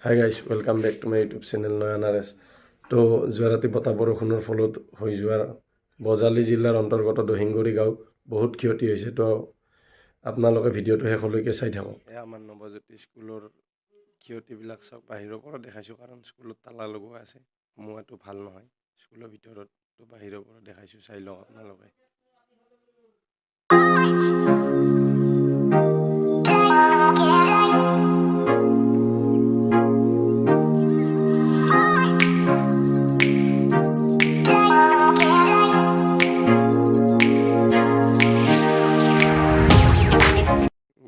High guys, welcome back to my YouTube channel Nayan R S. তো যোৱা ৰাতি বতাহ বৰষুণৰ ফলত হৈ যোৱা বজালী জিলাৰ অন্তৰ্গত দহিংগুৰি গাঁও বহুত ক্ষতি হৈছে। তো আপোনালোকে ভিডিঅ'টো শেষলৈকে চাই থাকক। এয়া আমাৰ নৱজ্যোতি স্কুলৰ ক্ষতিবিলাক চাওক। বাহিৰৰ পৰা দেখাইছোঁ কাৰণ স্কুলত তালা লগোৱা আছে, সোমোৱাটো ভাল নহয়। স্কুলৰ ভিতৰত তো বাহিৰৰ পৰা দেখাইছোঁ, চাই লওক আপোনালোকে।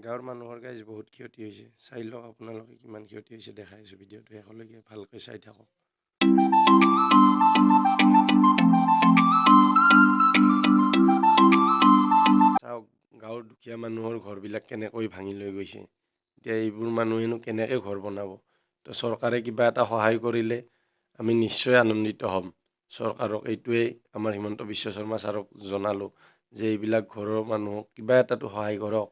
গাঁৱৰ মানুহৰ গাইজ বহুত ক্ষতি হৈছে, চাই লওক আপোনালোকে কিমান ক্ষতি হৈছে। দেখাই আছোঁ, ভিডিঅ'টো শেষলৈকে ভালকৈ চাই থাকক। চাওক গাঁৱৰ দুখীয়া মানুহৰ ঘৰবিলাক কেনেকৈ ভাঙি লৈ গৈছে। এতিয়া এইবোৰ মানুহেনো কেনেকৈ ঘৰ বনাব? তো চৰকাৰে কিবা এটা সহায় কৰিলে আমি নিশ্চয় আনন্দিত হ'ম। চৰকাৰক এইটোৱেই আমাৰ হিমন্ত বিশ্ব শৰ্মা ছাৰক জনালোঁ যে এইবিলাক ঘৰৰ মানুহক কিবা এটাতো সহায় কৰক।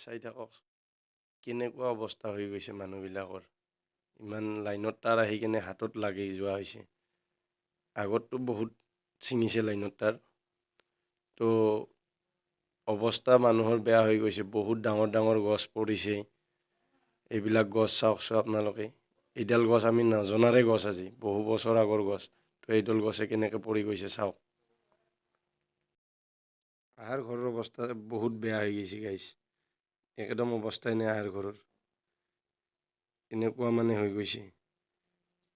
চাই থাকক কেনেকুৱা অৱস্থা হৈ গৈছে মানুহবিলাকৰ। ইমান লাইনত তাৰ আহি কেনে হাতত লাগি যোৱা হৈছে। আগততো বহুত ছিঙিছে লাইনত তাৰ। তো অৱস্থা মানুহৰ বেয়া হৈ গৈছে, বহুত ডাঙৰ ডাঙৰ গছ পৰিছে। এইবিলাক গছ চাওকচোন আপোনালোকে, এইডাল গছ আমি নজনাৰে গছ, আজি বহু বছৰ আগৰ গছ, তো এইডাল গছে কেনেকৈ পৰি গৈছে চাওক। আহাৰ ঘৰৰ অৱস্থা বহুত বেয়া হৈ গৈছে গাইছ, একদম অৱস্থাই নাই আহাৰ ঘৰৰ, এনেকুৱা মানে হৈ গৈছে।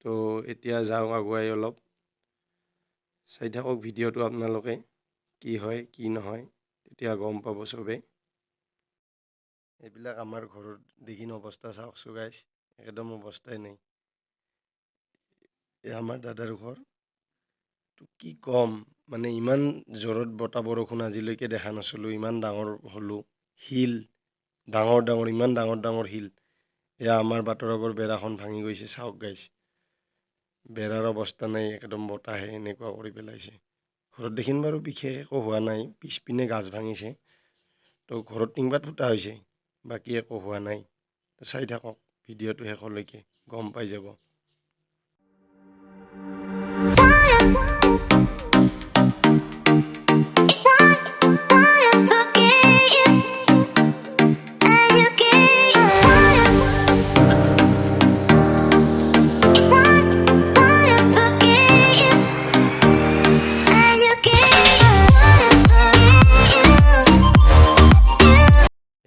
তো এতিয়া যাওঁ আগুৱাই অলপ, চাই থাকক ভিডিঅ'টো আপোনালোকে, কি হয় কি নহয় তেতিয়া গম পাব চবেই। এইবিলাক আমাৰ ঘৰৰ দেখিন অৱস্থা চাওকচোন গাইছ, একদম অৱস্থাই নাই। এই আমাৰ দাদাৰ ঘৰ, তো কি ক'ম, মানে ইমান জোৰত বতাহ বৰষুণ আজিলৈকে দেখা নাছিলোঁ, ইমান ডাঙৰ হ'লোঁ। শিল ডাঙৰ ডাঙৰ, ইমান ডাঙৰ ডাঙৰ শিল। এয়া আমাৰ বাটৰ আগৰ বেৰাখন ভাঙি গৈছে চাওক গাইছ, বেৰাৰ অৱস্থা নাই, একদম বতাহে এনেকুৱা কৰি পেলাইছে। ঘৰত দেখিন বাৰু বিশেষ একো হোৱা নাই, পিছপিনে গাছ ভাঙিছে, তো ঘৰত টিংপাত ফুটা হৈছে, বাকী একো হোৱা নাই। চাই থাকক ভিডিঅ'টো শেষলৈকে, গম পাই যাব।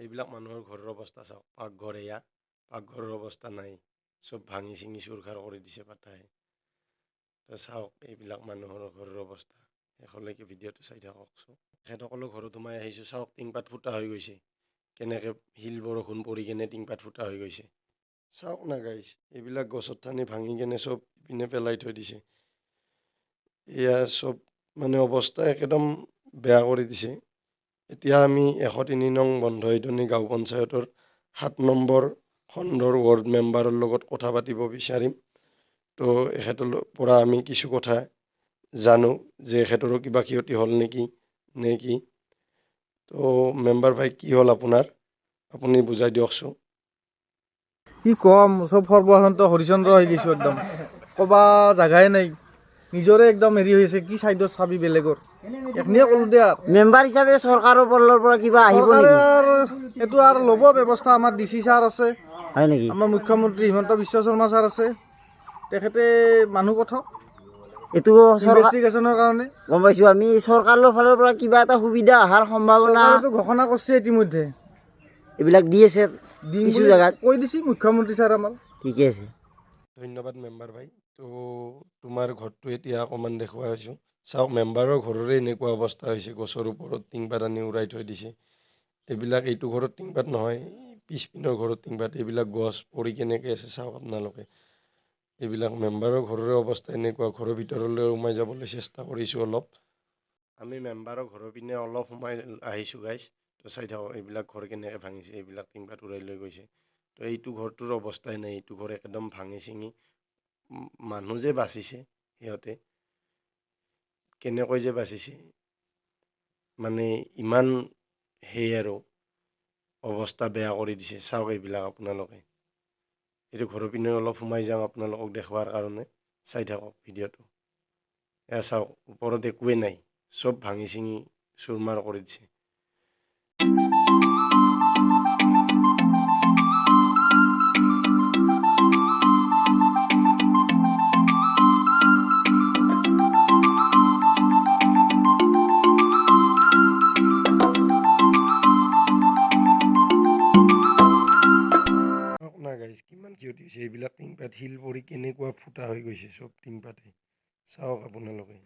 এইবিলাক মানুহৰ ঘৰৰ অৱস্থা চাওক, পাকঘৰ এয়া, পাকঘৰৰ অৱস্থা নাই, চব ভাঙি চিঙি চুৰখাৰ কৰি দিছে পাতাহে। তো চাওক এইবিলাক মানুহৰ ঘৰৰ অৱস্থা, শেষলৈকে ভিডিঅ'টো চাই থাককচোন। তেখেতসকলৰ ঘৰত সোমাই আহিছোঁ, চাওক টিংপাত ফুটা হৈ গৈছে, কেনেকৈ শিল বৰষুণ পৰি কেনে টিংপাত ফুটা হৈ গৈছে। চাওক না গাইছ, এইবিলাক গছত টানি ভাঙি কেনে চব ইপিনে পেলাই থৈ দিছে। এয়া চব মানে অৱস্থা একদম বেয়া কৰি দিছে। এতিয়া আমি 103 নং বন্ধইদনি গাঁও পঞ্চায়তৰ 7 নম্বৰ খণ্ডৰ ৱাৰ্ড মেম্বাৰৰ লগত কথা পাতিব বিচাৰিম। তো এখেতৰ পৰা আমি কিছু কথা জানো যে এখেতৰো কিবা ক্ষতি হ'ল নেকি নে কি। তো মেম্বাৰ ভাই, কি হ'ল আপোনাৰ, আপুনি বুজাই দিয়কচোন। কি কম, চব সৰ্বশান্ত হৰিচন্দ্ৰ হৈ গৈছোঁ, একদম ক'বা জাগাই নাই, নিজৰে একদম হেৰি হৈছে, কি চাইডত চাবি বেলেগৰ, এখনিয়ে ক'লো দে। মেম্বাৰ হিচাপে চৰকাৰৰ ফালৰ পৰা কিবা আহিব চৰকাৰে নেকি? আৰু এইটো আৰু ল'ব ব্যৱস্থা, আমাৰ DC ছাৰ আছে, হয় নেকি? আমাৰ মুখ্যমন্ত্ৰী হিমন্ত বিশ্ব শৰ্মা ছাৰ আছে, তেখেতে মানুহ পঠাওক এইটো ইনভেষ্টিগেশ্যনৰ কাৰণে। গম পাইছোঁ, আমি চৰকাৰৰ ফালৰ পৰা কিবা এটা সুবিধা অহাৰ সম্ভাৱনা চৰকাৰেতো ঘোষণা কৰিছে ইতিমধ্যে, এইবিলাক দি আছে দিম কিছু বুলি জেগাত। কৈ দিছে মুখ্যমন্ত্ৰী ছাৰ আমাৰ। ঠিকে আছে, ধন্যবাদ মেম্বাৰ ভাই। তো তোমাৰ ঘৰটো এতিয়া অকণমান দেখুওৱা হৈছোঁ, চাওক মেম্বাৰৰ ঘৰৰে এনেকুৱা অৱস্থা হৈছে, গছৰ ওপৰত টিংপাত আনি উৰাই থৈ দিছে। এইবিলাক এইটো ঘৰত টিংপাত নহয়, পিছপিনৰ ঘৰত টিংপাত, এইবিলাক গছ পৰি কেনেকৈ আছে চাওক আপোনালোকে। এইবিলাক মেম্বাৰৰ ঘৰৰে অৱস্থা এনেকুৱা, ঘৰৰ ভিতৰলৈ সোমাই যাবলৈ চেষ্টা কৰিছোঁ অলপ। আমি মেম্বাৰৰ ঘৰৰ পিনে অলপ সোমাই আহিছোঁ গাইছ, তো চাই থাকক এইবিলাক ঘৰ কেনেকৈ ভাঙিছে, এইবিলাক টিংপাত উৰাই লৈ গৈছে। তো এইটো ঘৰটোৰ অৱস্থাই নাই, এইটো ঘৰ একদম ভাঙি চিঙি, মানুহ যে বাচিছে সিহঁতে, কেনেকৈ যে বাচিছে, মানে ইমান সেই আৰু অৱস্থা বেয়া কৰি দিছে। চাওক এইবিলাক আপোনালোকে, এইটো ঘৰৰ পিনে অলপ সোমাই যাওঁ আপোনালোকক দেখুৱাৰ কাৰণে, চাই থাকক ভিডিঅ'টো। এয়া চাওক, ওপৰত একোৱেই নাই, চব ভাঙি চিঙি চুৰমাৰ কৰি দিছে। গাইজ কিমান ক্ষতি হৈছে, এইবিলাক টিংপাত শিল পৰি কেনেকুৱা ফুটা হৈ গৈছে, চব টিংপাতে চাওক আপোনালোকে।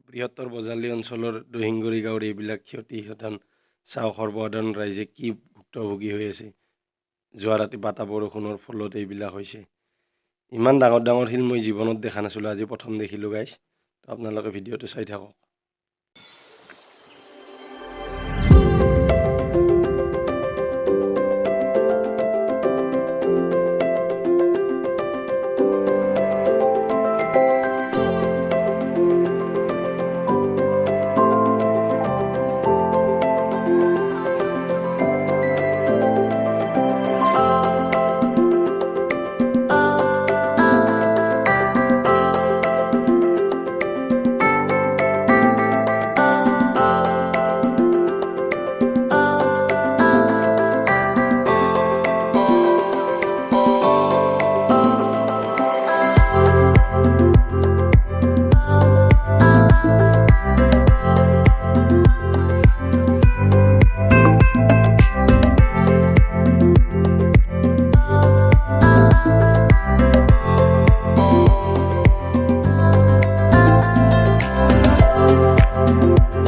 বৃহত্তৰ বজালী অঞ্চলৰ দহিংগুৰি গাঁৱৰ এইবিলাক ক্ষতিসাধন চাওক, সৰ্বসাধাৰণ ৰাইজে কি ভুক্তভোগী হৈ আছে। যোৱা ৰাতি বাটা বৰষুণৰ ফলত এইবিলাক হৈছে। ইমান ডাঙৰ ডাঙৰ শিল মই জীৱনত দেখা নাছিলোঁ, আজি প্ৰথম দেখিলোঁ গাইজ। তো আপোনালোকে ভিডিঅ'টো চাই থাকক। লাগে